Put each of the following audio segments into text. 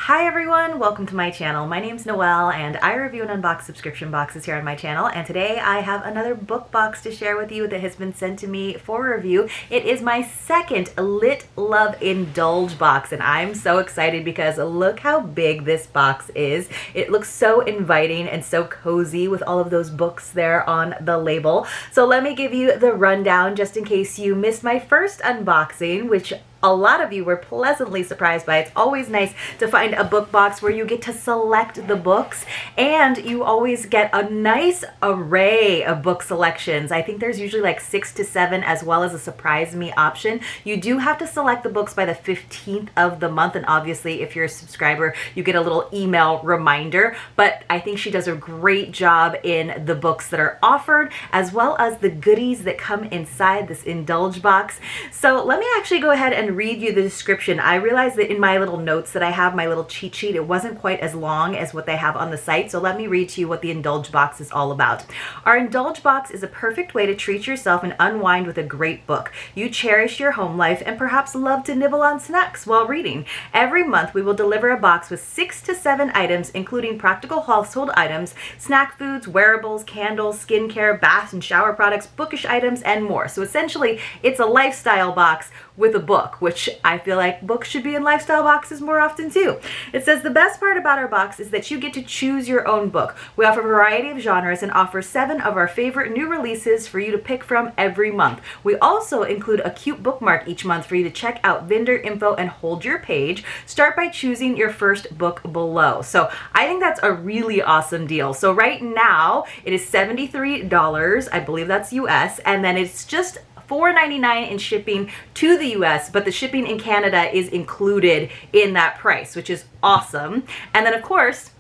Hi everyone, welcome to my channel. My name's Noelle and I review and unbox subscription boxes here on my channel, and today I have another book box to share with you that has been sent to me for review. It is my second LitLove Indulge box and I'm so excited because look how big this box is. It looks so inviting and so cozy with all of those books there on the label. So let me give you the rundown just in case you missed my first unboxing, which a lot of you were pleasantly surprised by. It's always nice to find a book box where you get to select the books and you always get a nice array of book selections. I think there's usually like 6 to 7 as well as a surprise me option. You do have to select the books by the 15th of the month, and obviously if you're a subscriber you get a little email reminder, but I think she does a great job in the books that are offered as well as the goodies that come inside this Indulge box. So let me actually go ahead and read you the description. I realized that in my little notes that I have, my little cheat sheet, it wasn't quite as long as what they have on the site, so let me read to you what the Indulge box is all about. Our Indulge box is a perfect way to treat yourself and unwind with a great book. You cherish your home life and perhaps love to nibble on snacks while reading. Every month we will deliver a box with 6 to 7 items, including practical household items, snack foods, wearables, candles, skincare, bath and shower products, bookish items, and more. So essentially it's a lifestyle box with a book, which I feel like books should be in lifestyle boxes more often too. It says the best part about our box is that you get to choose your own book. We offer a variety of genres and offer 7 of our favorite new releases for you to pick from every month. We also include a cute bookmark each month for you to check out vendor info and hold your page. Start by choosing your first book below. So I think that's a really awesome deal. So right now it is $73, I believe that's US, and then it's just $4.99 in shipping to the US, but the shipping in Canada is included in that price, which is awesome. And then of course,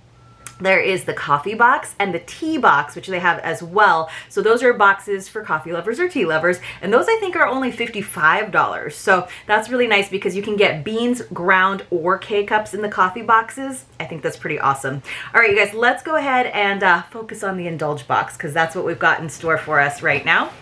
there is the coffee box and the tea box, which they have as well. So those are boxes for coffee lovers or tea lovers, and those I think are only $55. So that's really nice because you can get beans, ground, or K-cups in the coffee boxes. I think that's pretty awesome. All right, you guys, let's go ahead and focus on the Indulge box because that's what we've got in store for us right now.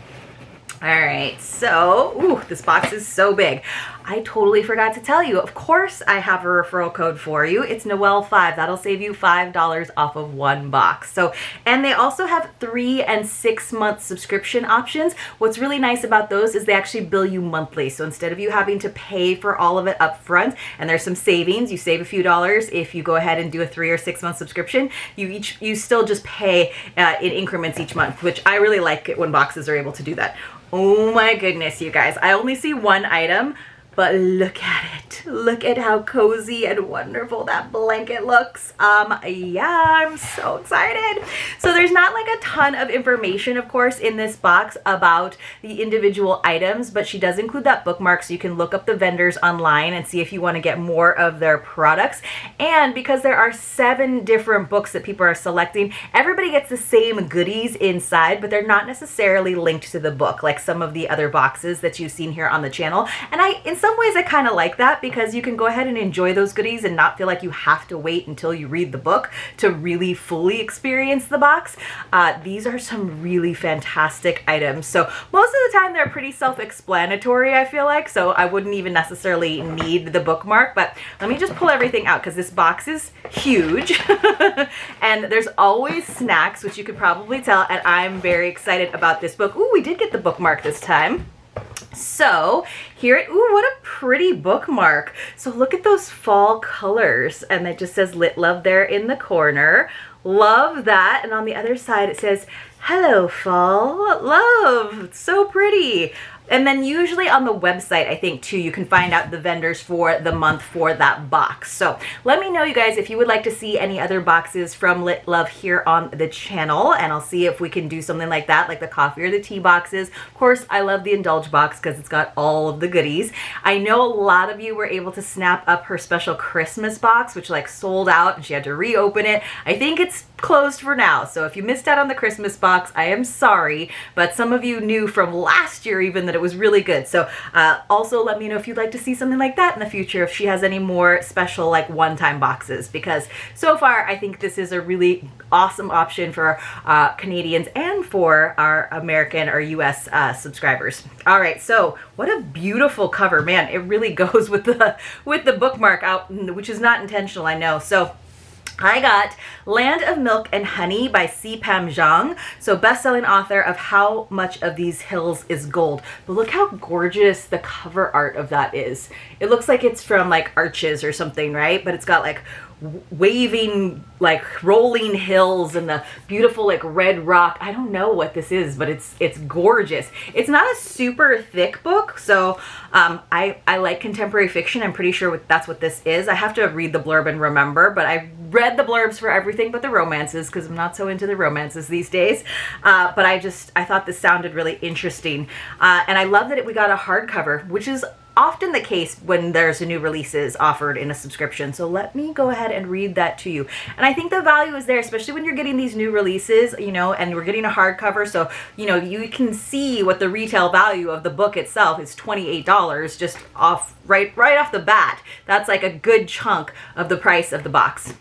All right, so, ooh, this box is so big. I totally forgot to tell you. Of course, I have a referral code for you. It's Noel5. That'll save you $5 off of one box. So, and they also have 3 and 6 month subscription options. What's really nice about those is they actually bill you monthly. So instead of you having to pay for all of it up front, and there's some savings, you save a few dollars if you go ahead and do a 3 or 6 month subscription. You still just pay in increments each month, which I really like it when boxes are able to do that. Oh my goodness, you guys. I only see one item, but look at it. Look at how cozy and wonderful that blanket looks. Yeah, I'm so excited. So there's not like a ton of information, of course, in this box about the individual items, but she does include that bookmark so you can look up the vendors online and see if you want to get more of their products. And because there are 7 different books that people are selecting, everybody gets the same goodies inside, but they're not necessarily linked to the book like some of the other boxes that you've seen here on the channel. And in some ways I kind of like that because you can go ahead and enjoy those goodies and not feel like you have to wait until you read the book to really fully experience the box. These are some really fantastic items. So most of the time they're pretty self-explanatory, I feel like, so I wouldn't even necessarily need the bookmark, but let me just pull everything out because this box is huge. And there's always snacks, which you could probably tell, and I'm very excited about this book. Ooh, we did get the bookmark this time. So here, ooh, what a pretty bookmark. So look at those fall colors, and it just says LitLove there in the corner. Love that. And on the other side it says, hello fall, love. It's so pretty. And then usually on the website, I think too, you can find out the vendors for the month for that box. So let me know, you guys, if you would like to see any other boxes from LitLove here on the channel, and I'll see if we can do something like that, like the coffee or the tea boxes. Of course, I love the Indulge box because it's got all of the goodies. I know a lot of you were able to snap up her special Christmas box, which like sold out and she had to reopen it. I think it's closed for now. So if you missed out on the Christmas box, I am sorry, but some of you knew from last year even that it was really good. So also let me know if you'd like to see something like that in the future, if she has any more special like one-time boxes, because so far I think this is a really awesome option for Canadians and for our American or US subscribers. All right, so what a beautiful cover, man. It really goes with the bookmark out, which is not intentional, I know. So I got Land of Milk and Honey by C. Pam Zhang, so best-selling author of How Much of These Hills is Gold. But look how gorgeous the cover art of that is. It looks like it's from like Arches or something, right? But it's got like waving, like rolling hills and the beautiful like red rock. I don't know what this is, but it's gorgeous. It's not a super thick book, so I like contemporary fiction. I'm pretty sure that's what this is. I have to read the blurb and remember, but I read the blurbs for everything but the romances because I'm not so into the romances these days. But I thought this sounded really interesting, and I love that we got a hardcover, which is often the case when there's a new releases offered in a subscription. So let me go ahead and read that to you. And I think the value is there, especially when you're getting these new releases, you know, and we're getting a hardcover. So, you know, you can see what the retail value of the book itself is, $28 just right off the bat. That's like a good chunk of the price of the box.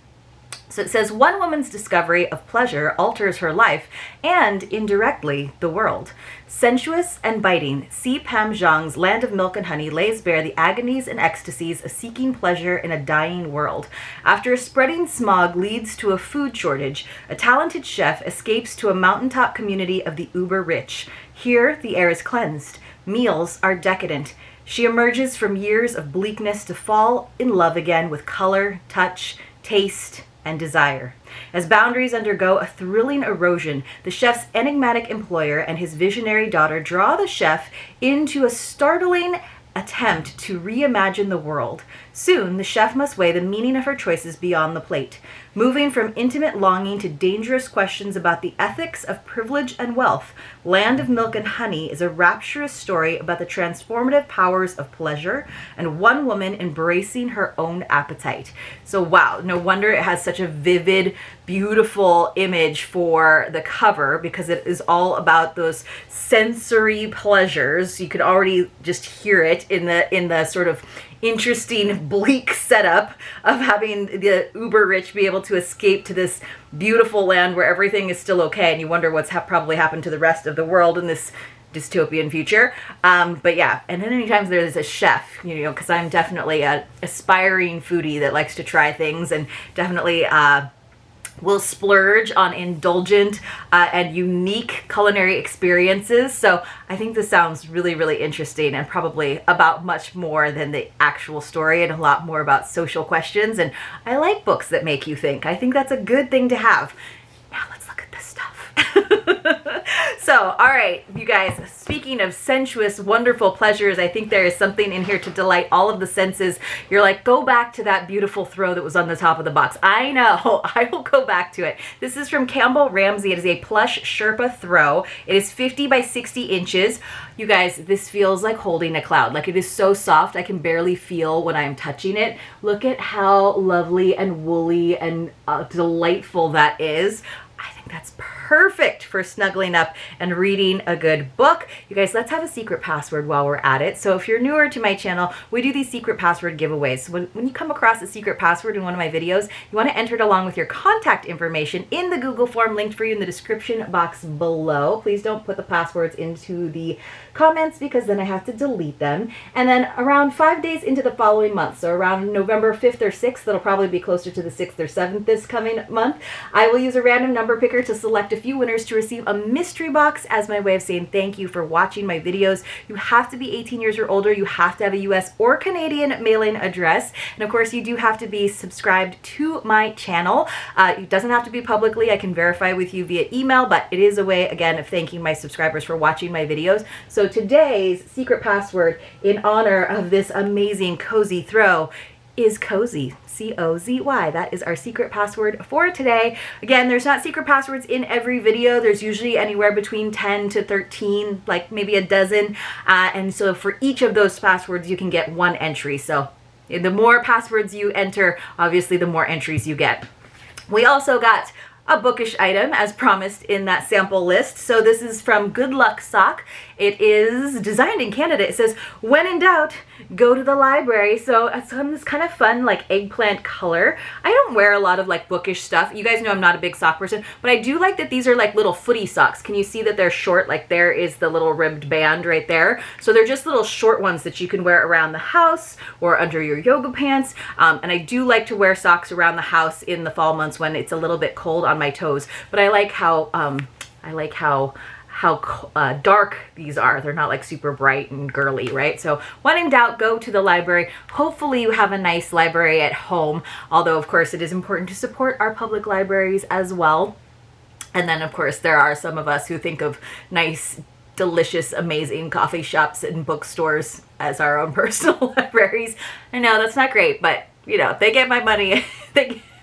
So it says, one woman's discovery of pleasure alters her life and, indirectly, the world. Sensuous and biting, C. Pam Zhang's Land of Milk and Honey lays bare the agonies and ecstasies of seeking pleasure in a dying world. After a spreading smog leads to a food shortage, a talented chef escapes to a mountaintop community of the uber-rich. Here, the air is cleansed. Meals are decadent. She emerges from years of bleakness to fall in love again with color, touch, taste, and desire. As boundaries undergo a thrilling erosion, the chef's enigmatic employer and his visionary daughter draw the chef into a startling attempt to reimagine the world. Soon, the chef must weigh the meaning of her choices beyond the plate, moving from intimate longing to dangerous questions about the ethics of privilege and wealth. Land of Milk and Honey is a rapturous story about the transformative powers of pleasure and one woman embracing her own appetite. So wow, no wonder it has such a vivid, beautiful image for the cover, because it is all about those sensory pleasures. You could already just hear it in the sort of interesting, bleak setup of having the uber rich be able to escape to this beautiful land where everything is still okay, and you wonder what's probably happened to the rest of the world in this dystopian future. But yeah, and then anytime there's a chef, you know, because I'm definitely an aspiring foodie that likes to try things, and definitely will splurge on indulgent and unique culinary experiences. So I think this sounds really, really interesting, and probably about much more than the actual story, and a lot more about social questions. And I like books that make you think. I think that's a good thing to have. Now let's look at this stuff. So, all right, you guys, speaking of sensuous, wonderful pleasures, I think there is something in here to delight all of the senses. You're like, go back to that beautiful throw that was on the top of the box. I know, I will go back to it. This is from Campbell Ramsey. It is a plush Sherpa throw. It is 50 by 60 inches. You guys, this feels like holding a cloud. Like, it is so soft, I can barely feel when I'm touching it. Look at how lovely and woolly and delightful that is. I think that's perfect for snuggling up and reading a good book. You guys, let's have a secret password while we're at it. So if you're newer to my channel, we do these secret password giveaways. So when you come across a secret password in one of my videos, you want to enter it along with your contact information in the Google form linked for you in the description box below. Please don't put the passwords into the comments, because then I have to delete them. And then around 5 days into the following month, so around November 5th or 6th, that'll probably be closer to the 6th or 7th this coming month, I will use a random number picker to select a few winners to receive a mystery box as my way of saying thank you for watching my videos. You have to be 18 years or older. You have to have a US or Canadian mailing address. And of course, you do have to be subscribed to my channel. It doesn't have to be publicly. I can verify with you via email, but it is a way, again, of thanking my subscribers for watching my videos. So today's secret password, in honor of this amazing cozy throw, is cozy. C-O-Z-Y. That is our secret password for today. Again, there's not secret passwords in every video. There's usually anywhere between 10 to 13, like maybe a dozen. And so for each of those passwords, you can get one entry. So the more passwords you enter, obviously the more entries you get. We also got a bookish item as promised in that sample list. So this is from Good Luck Sock. It is designed in Canada. It says, when in doubt, go to the library. So it's on this kind of fun like eggplant color. I don't wear a lot of like bookish stuff. You guys know I'm not a big sock person, but I do like that these are like little footy socks. Can you see that they're short? Like there is the little ribbed band right there. So they're just little short ones that you can wear around the house or under your yoga pants. And I do like to wear socks around the house in the fall months when it's a little bit cold on my toes. But I like how dark these are. They're not like super bright and girly, right? So when in doubt, go to the library. Hopefully you have a nice library at home, although of course it is important to support our public libraries as well. And then of course there are some of us who think of nice, delicious, amazing coffee shops and bookstores as our own personal libraries. I know that's not great, but you know, they get my money.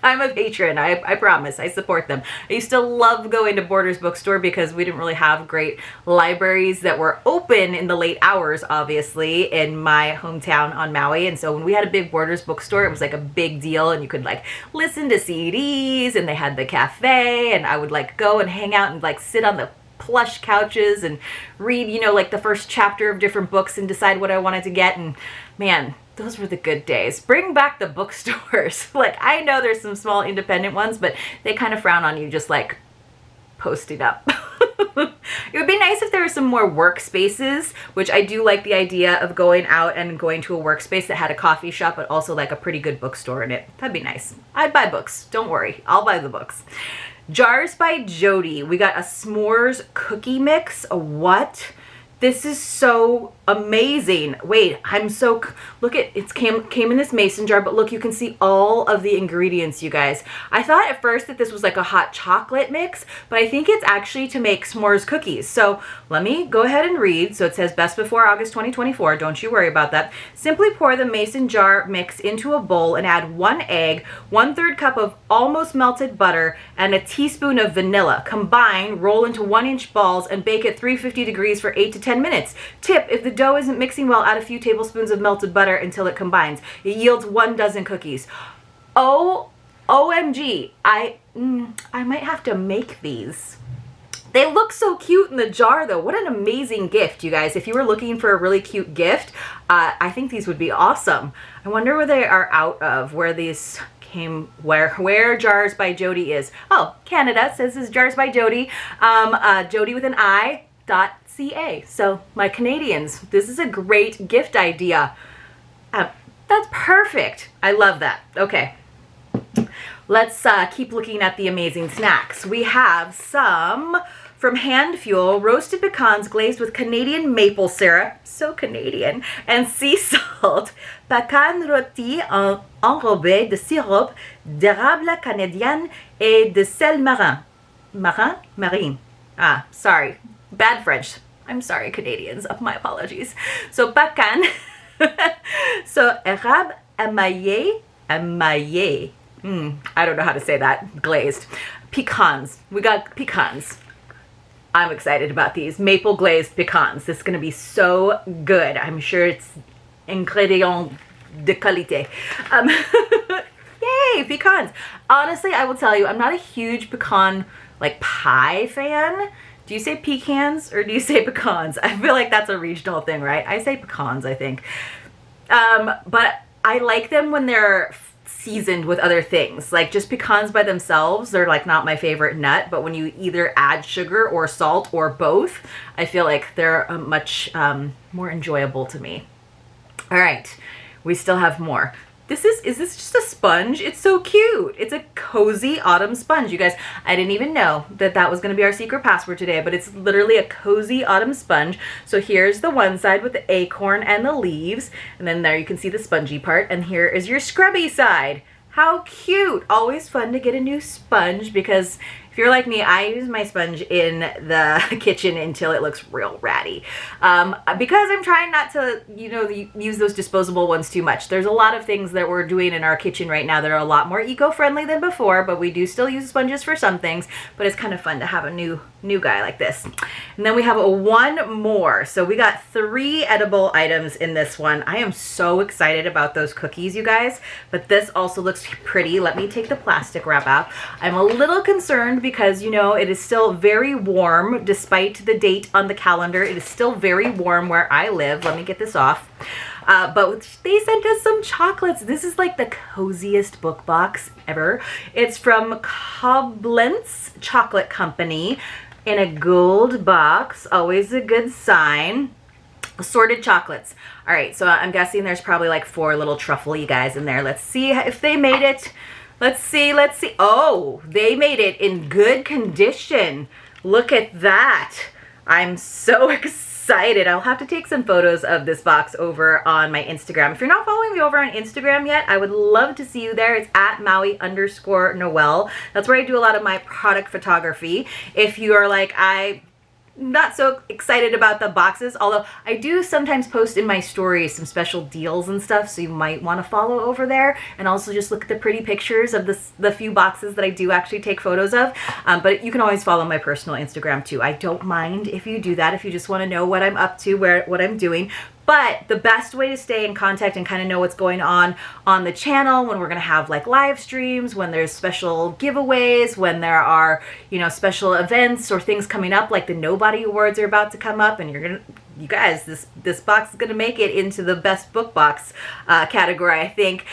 I'm a patron, I promise, I support them. I used to love going to Borders Bookstore because we didn't really have great libraries that were open in the late hours, obviously, in my hometown on Maui. And so when we had a big Borders Bookstore, it was like a big deal, and you could like listen to CDs, and they had the cafe, and I would like go and hang out and like sit on the plush couches and read, you know, like the first chapter of different books and decide what I wanted to get. And man, those were the good days. Bring back the bookstores. Like, I know there's some small independent ones, but they kind of frown on you just like posting up. It would be nice if there were some more workspaces, which I do like the idea of going out and going to a workspace that had a coffee shop, but also like a pretty good bookstore in it. That'd be nice. I'd buy books. Don't worry. I'll buy the books. Jars by Jody. We got a s'mores cookie mix. A what? This is so amazing. Wait, look at, it came in this mason jar, but look, you can see all of the ingredients, you guys. I thought at first that this was like a hot chocolate mix, but I think it's actually to make s'mores cookies. So let me go ahead and read. So it says best before August 2024. Don't you worry about that. Simply pour the mason jar mix into a bowl and add 1 egg, 1/3 cup of almost melted butter, and a teaspoon of vanilla. Combine, roll into 1-inch balls, and bake at 350 degrees for 8 to 10 minutes. Tip, if the dough isn't mixing well, add a few tablespoons of melted butter until it combines. It yields 1 dozen cookies. OMG, I might have to make these. They look so cute in the jar though. What an amazing gift, you guys. If you were looking for a really cute gift, I think these would be awesome. I wonder where they are out of, where these came, where Jars by Jody is. Oh, Canada. It says this is Jars by Jody. Jody with an I, .ca. So my Canadians, this is a great gift idea. That's perfect. I love that. Okay. Let's keep looking at the amazing snacks. We have some from Hand Fuel, roasted pecans glazed with Canadian maple syrup, so Canadian, and sea salt. Pecan rôti enrobé de sirop d'érable canadienne et de sel marin. Marine. Ah, sorry. Bad French. I'm sorry, Canadians. My apologies. So pecan. So érable émaillé. I don't know how to say that. Glazed. Pecans. We got pecans. I'm excited about these. Maple glazed pecans. This is going to be so good. I'm sure it's ingrédient de qualité. Yay, pecans. Honestly, I will tell you, I'm not a huge pecan like pie fan. Do you say pecans or do you say pecans? I feel like that's a regional thing, right? I say pecans, I think. But I like them when they're seasoned with other things. Like just pecans by themselves, they're like not my favorite nut, but when you either add sugar or salt or both, I feel like they're much more enjoyable to me. All right, we still have more. Is this just a sponge? It's so cute. It's a cozy autumn sponge. You guys, I didn't even know that that was going to be our secret password today, but it's literally a cozy autumn sponge. So here's the one side with the acorn and the leaves, and then there you can see the spongy part, and here is your scrubby side. How cute. Always fun to get a new sponge because If you're like me, I use my sponge in the kitchen until it looks real ratty. Because I'm trying not to, you know, use those disposable ones too much. There's a lot of things that we're doing in our kitchen right now that are a lot more eco-friendly than before, but we do still use sponges for some things, but it's kind of fun to have a new guy like this. And then we have one more. So we got 3 edible items in this one. I am so excited about those cookies, you guys, but this also looks pretty. Let me take the plastic wrap out. I'm a little concerned because, you know, it is still very warm despite the date on the calendar. It is still very warm where I live. Let me get this off. But they sent us some chocolates. This is like the coziest book box ever. It's from Koblenz Chocolate Company in a gold box. Always a good sign. Assorted chocolates. All right, so I'm guessing there's probably like 4 little truffle-y guys in there. Let's see if they made it. Let's see. Oh, they made it in good condition. Look at that. I'm so excited. I'll have to take some photos of this box over on my Instagram. If you're not following me over on Instagram yet, I would love to see you there. It's at Maui_Noel. That's where I do a lot of my product photography. If you are like, I'm not so excited about the boxes, although I do sometimes post in my stories some special deals and stuff, so you might want to follow over there and also just look at the pretty pictures of the few boxes that I do actually take photos of. But you can always follow my personal Instagram too. I don't mind if you do that, if you just want to know what I'm up to, what I'm doing. But the best way to stay in contact and kind of know what's going on the channel, when we're going to have like live streams, when there's special giveaways, when there are, you know, special events or things coming up, like the Nobody Awards are about to come up, and you guys, this box is going to make it into the best book box category, I think.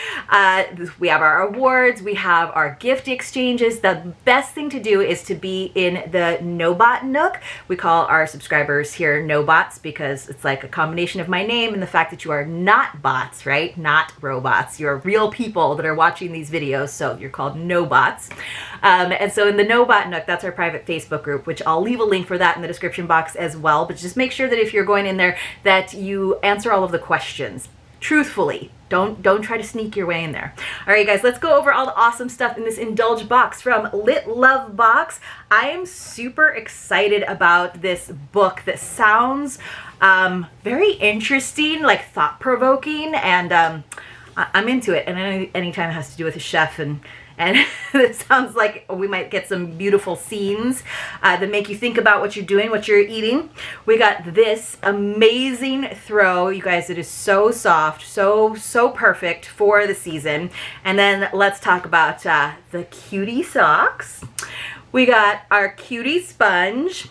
We have our awards, we have our gift exchanges. The best thing to do is to be in the Nobot Nook. We call our subscribers here Nobots because it's like a combination of my name and the fact that you are not bots, right? Not robots. You're real people that are watching these videos, so you're called Nobots. And so in the Nobot Nook, that's our private Facebook group, which I'll leave a link for that in the description box as well. But just make sure that if you're going in there that you answer all of the questions truthfully. Don't try to sneak your way in there. All right, guys, let's go over all the awesome stuff in this Indulge box from LitLove Box. I am super excited about this book that sounds very interesting, like thought-provoking, and I'm into it. And anytime it has to do with a chef and it sounds like we might get some beautiful scenes that make you think about what you're doing, what you're eating. We got this amazing throw. You guys, it is so soft, so perfect for the season. And then let's talk about the cutie socks. We got our cutie sponge,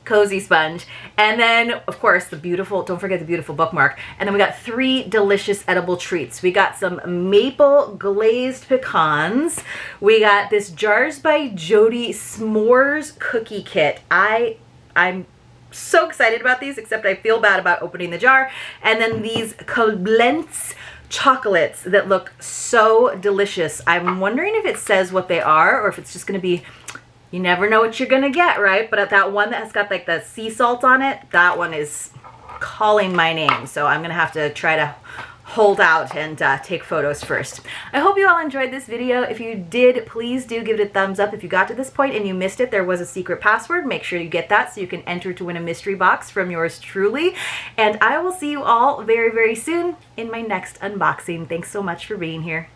cozy sponge, and then of course the beautiful, don't forget the beautiful bookmark. And then we got 3 delicious edible treats. We got some maple glazed pecans. We got this Jars by Jody S'mores Cookie Kit. I'm so excited about these, except I feel bad about opening the jar. And then these Koblenz chocolates that look so delicious. I'm wondering if it says what they are or if it's just going to be, you never know what you're gonna get, right? But that one that has got like the sea salt on it, that one is calling my name. So I'm gonna have to try to hold out and take photos first. I hope you all enjoyed this video. If you did, please do give it a thumbs up. If you got to this point and you missed it, there was a secret password. Make sure you get that so you can enter to win a mystery box from yours truly. And I will see you all very, very soon in my next unboxing. Thanks so much for being here.